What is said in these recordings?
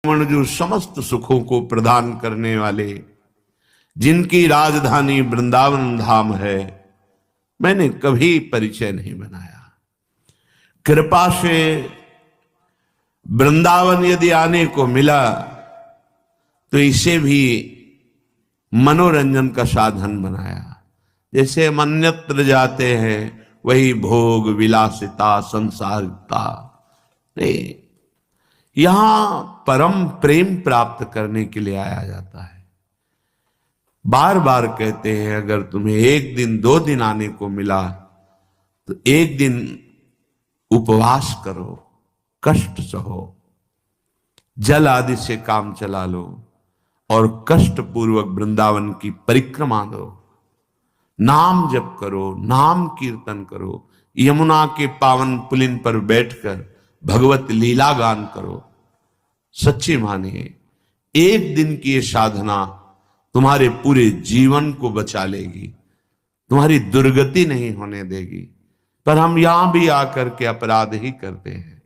जो समस्त सुखों को प्रदान करने वाले, जिनकी राजधानी वृंदावन धाम है, मैंने कभी परिचय नहीं बनाया। कृपा से वृंदावन यदि आने को मिला तो इसे भी मनोरंजन का साधन बनाया। जैसे हम अन्यत्र जाते हैं वही भोग विलासिता संसारिकता, नहीं, यहां परम प्रेम प्राप्त करने के लिए आया जाता है। बार बार कहते हैं अगर तुम्हें एक दिन 2 दिन आने को मिला तो एक दिन उपवास करो, कष्ट सहो, जल आदि से काम चला लो और कष्ट पूर्वक वृंदावन की परिक्रमा दो, नाम जप करो, नाम कीर्तन करो, यमुना के पावन पुलिन पर बैठकर भगवत लीला गान करो। सच्ची मानिए, एक दिन की ये साधना तुम्हारे पूरे जीवन को बचा लेगी, तुम्हारी दुर्गति नहीं होने देगी। पर हम यहां भी आकर के अपराध ही करते हैं।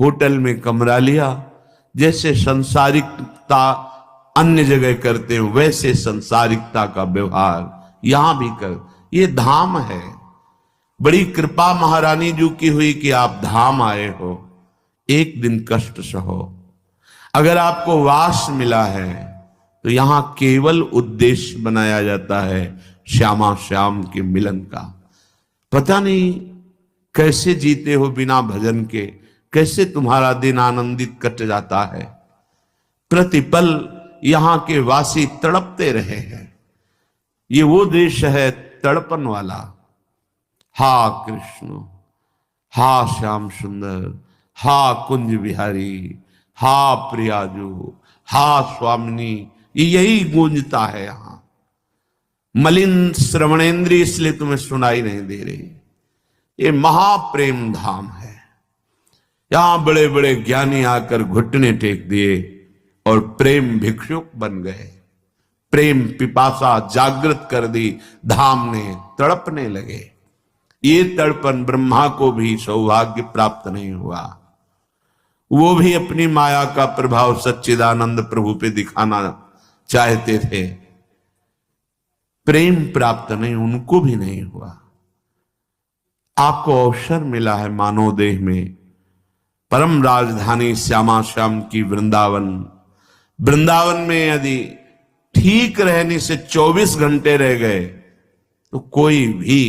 होटल में कमरा लिया, जैसे संसारिकता अन्य जगह करते हैं वैसे संसारिकता का व्यवहार यहां भी कर। ये धाम है, बड़ी कृपा महारानी जी की हुई कि आप धाम आए हो। एक दिन कष्ट सहो। अगर आपको वास मिला है तो यहां केवल उद्देश्य बनाया जाता है श्यामा श्याम के मिलन का। पता नहीं कैसे जीते हो बिना भजन के, कैसे तुम्हारा दिन आनंदित कट जाता है। प्रतिपल यहां के वासी तड़पते रहे हैं। ये वो देश है तड़पन वाला। हा कृष्ण, हा श्याम सुंदर, हा कुंज बिहारी, हा प्रियाजू, हा स्वामिनी, ये यही गूंजता है यहां। मलिन श्रवणेन्द्रिय इसलिए तुम्हें सुनाई नहीं दे रही। ये महाप्रेम धाम है। यहां बड़े बड़े ज्ञानी आकर घुटने टेक दिए और प्रेम भिक्षुक बन गए। प्रेम पिपासा जागृत कर दी धाम ने, तड़पने लगे। ये तड़पन ब्रह्मा को भी सौभाग्य प्राप्त नहीं हुआ। वो भी अपनी माया का प्रभाव सच्चिदानंद प्रभु पे दिखाना चाहते थे, प्रेम प्राप्त नहीं, उनको भी नहीं हुआ। आपको अवसर मिला है मानव देह में, परम राजधानी श्यामा श्याम की वृंदावन। वृंदावन में यदि ठीक रहने से 24 घंटे रह गए तो कोई भी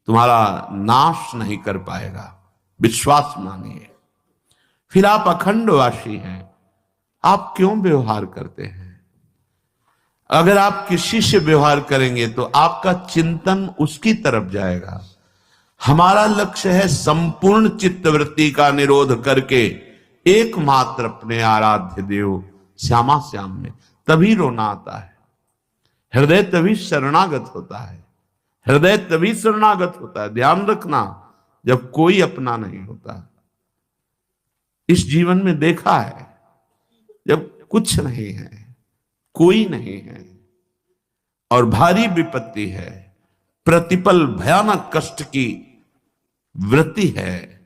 तुम्हारा नाश नहीं कर पाएगा, विश्वास मानिए। फिर आप अखंडवासी हैं, आप क्यों व्यवहार करते हैं? अगर आप किसी से व्यवहार करेंगे तो आपका चिंतन उसकी तरफ जाएगा। हमारा लक्ष्य है संपूर्ण चित्तवृत्ति का निरोध करके एकमात्र अपने आराध्य देव श्यामा श्याम में। तभी रोना आता है, हृदय तभी शरणागत होता है, हृदय तभी शरणागत होता है। ध्यान रखना, जब कोई अपना नहीं होता। इस जीवन में देखा है, जब कुछ नहीं है, कोई नहीं है और भारी विपत्ति है, प्रतिपल भयानक कष्ट की वृत्ति है,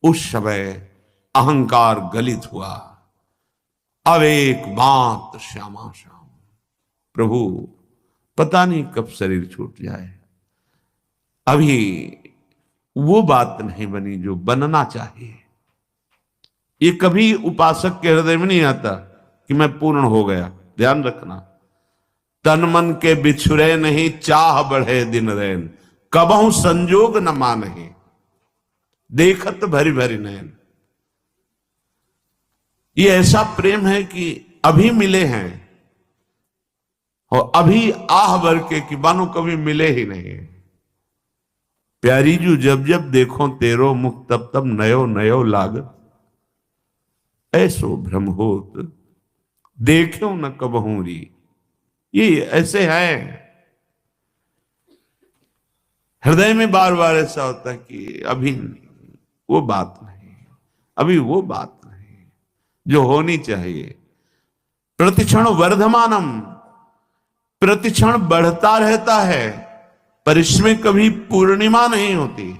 उस समय अहंकार गलित हुआ। अब एक बात श्यामा श्याम, प्रभु पता नहीं कब शरीर छूट जाए। अभी वो बात नहीं बनी जो बनना चाहिए। ये कभी उपासक के हृदय में नहीं आता कि मैं पूर्ण हो गया। ध्यान रखना, तन मन के बिछुरे नहीं, चाह बढ़े दिन रैन, कबहू संजोग न मानहि, देखत भरी भरी नैन। ये ऐसा प्रेम है कि अभी मिले हैं और अभी आह भर के कि मानो कभी मिले ही नहीं। प्यारी जू जब जब देखो तेरो मुख, तब तब नयो नयो लागत, ऐसो भ्रम होत देखो न कबहू री। ये ऐसे है, हृदय में बार बार ऐसा होता है कि अभी वो बात नहीं, अभी वो बात नहीं जो होनी चाहिए। प्रतिक्षण वर्धमानम, प्रतिक्षण बढ़ता रहता है, पर इसमें कभी पूर्णिमा नहीं होती।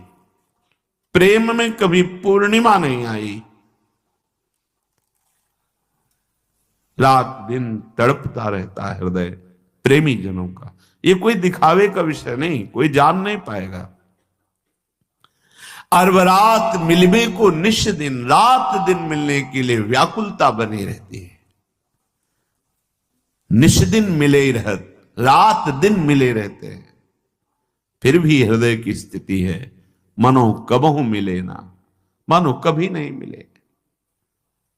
प्रेम में कभी पूर्णिमा नहीं आई। रात दिन तड़पता रहता है हृदय प्रेमी जनों का। ये कोई दिखावे का विषय नहीं, कोई जान नहीं पाएगा। अरबरात मिलबे को निश दिन, रात दिन मिलने के लिए व्याकुलता बनी रहती है। निश दिन मिले ही रहत, रात दिन मिले रहते हैं, फिर भी हृदय की स्थिति है मनो कबहू मिले ना, मानो कभी नहीं मिले।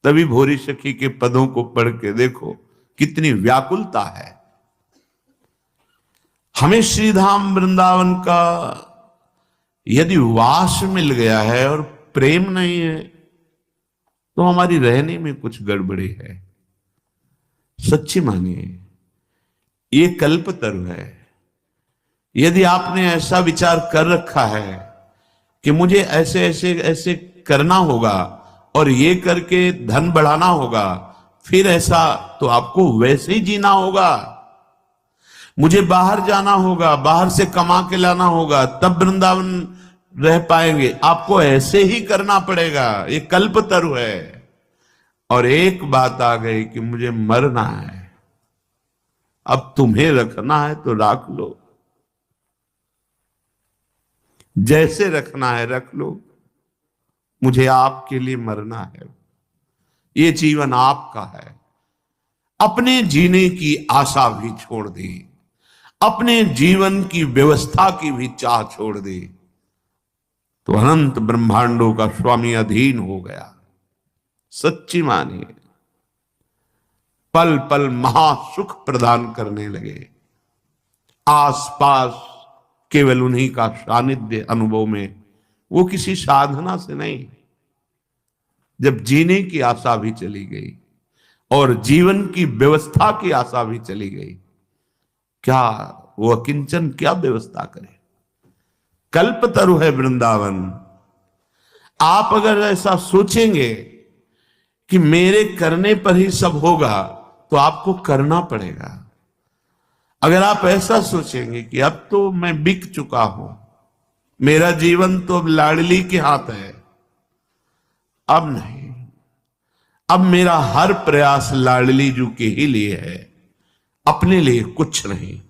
तभी भोरी सखी के पदों को पढ़ के देखो कितनी व्याकुलता है। हमें श्रीधाम वृंदावन का यदि वास मिल गया है और प्रेम नहीं है तो हमारी रहने में कुछ गड़बड़ी है। सच्ची मानिए, ये कल्पतरु है। यदि आपने ऐसा विचार कर रखा है कि मुझे ऐसे ऐसे ऐसे करना होगा और ये करके धन बढ़ाना होगा, फिर ऐसा तो आपको वैसे ही जीना होगा। मुझे बाहर जाना होगा, बाहर से कमा के लाना होगा, तब वृंदावन रह पाएंगे, आपको ऐसे ही करना पड़ेगा। ये कल्पतरु है। और एक बात आ गई कि मुझे मरना है, अब तुम्हें रखना है तो रख लो, जैसे रखना है रख लो, मुझे आपके लिए मरना है। ये जीवन आपका है। अपने जीने की आशा भी छोड़ दी, अपने जीवन की व्यवस्था की भी चाह छोड़ दी, तो अनंत ब्रह्मांडों का स्वामी अधीन हो गया। सच्ची मानिए, पल पल महासुख प्रदान करने लगे। आसपास केवल उन्हीं का सानिध्य अनुभव में, वो किसी साधना से नहीं। जब जीने की आशा भी चली गई और जीवन की व्यवस्था की आशा भी चली गई, क्या वो अकिंचन क्या व्यवस्था करे। कल्पतरु है वृंदावन। आप अगर ऐसा सोचेंगे कि मेरे करने पर ही सब होगा, तो आपको करना पड़ेगा। अगर आप ऐसा सोचेंगे कि अब तो मैं बिक चुका हूं, मेरा जीवन तो अब लाडली के हाथ है, अब नहीं, अब मेरा हर प्रयास लाडली जू के ही लिए है, अपने लिए कुछ नहीं,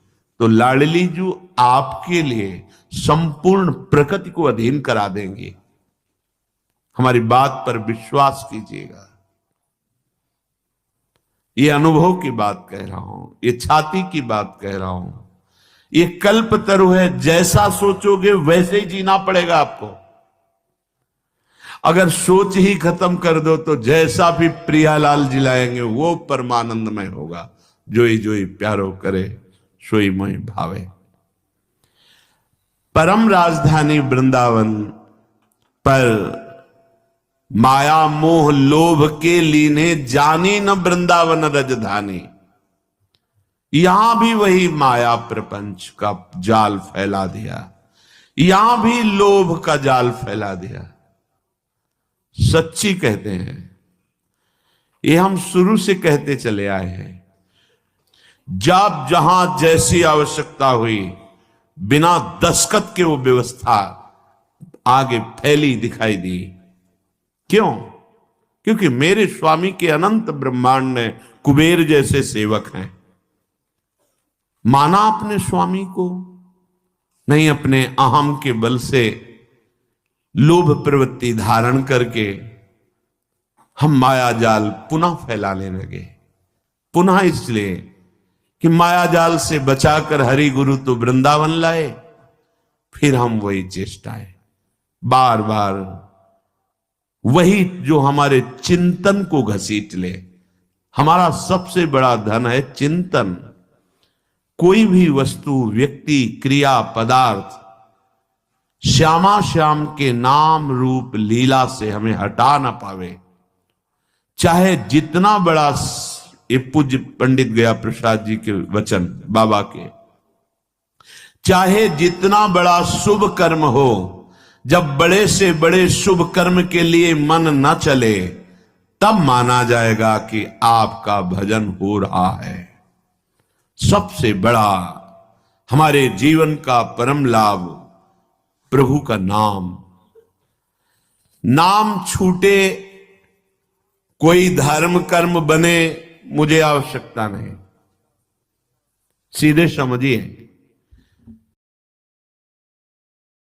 तो लाडली जू आपके लिए संपूर्ण प्रकृति को अधीन करा देंगे। हमारी बात पर विश्वास कीजिएगा। ये अनुभव की बात कह रहा हूं, ये छाती की बात कह रहा हूं। ये कल्पतरु है। जैसा सोचोगे वैसे ही जीना पड़ेगा आपको। अगर सोच ही खत्म कर दो तो जैसा भी प्रियालाल जिलाएंगे वो परमानंदमय होगा। जोई प्यारो करे सोई मोहि भावे। परम राजधानी वृंदावन पर माया मोह लोभ के लीने जानी न वृंदावन रजधानी। यहां भी वही माया प्रपंच का जाल फैला दिया, यहां भी लोभ का जाल फैला दिया। सच्ची कहते हैं, ये हम शुरू से कहते चले आए हैं। जब जहां जैसी आवश्यकता हुई, बिना दस्तखत के वो व्यवस्था आगे फैली दिखाई दी। क्यों? क्योंकि मेरे स्वामी के अनंत ब्रह्मांड में कुबेर जैसे सेवक हैं। माना अपने स्वामी को नहीं, अपने अहम के बल से लोभ प्रवृत्ति धारण करके हम माया जाल पुनः फैलाने लगे। पुनः इसलिए कि माया जाल से बचाकर हरि गुरु तो वृंदावन लाए, फिर हम वही चेष्टाएं बार बार, वही जो हमारे चिंतन को घसीट ले। हमारा सबसे बड़ा धन है चिंतन। कोई भी वस्तु, व्यक्ति, क्रिया, पदार्थ श्यामा श्याम के नाम रूप लीला से हमें हटा ना पावे। चाहे जितना बड़ा, ये पूज्य पंडित गया प्रसाद जी के वचन बाबा के, चाहे जितना बड़ा शुभ कर्म हो, जब बड़े से बड़े शुभ कर्म के लिए मन न चले, तब माना जाएगा कि आपका भजन हो रहा है। सबसे बड़ा हमारे जीवन का परम लाभ प्रभु का नाम। नाम छूटे, कोई धर्म कर्म बने, मुझे आवश्यकता नहीं। सीधे समझिए,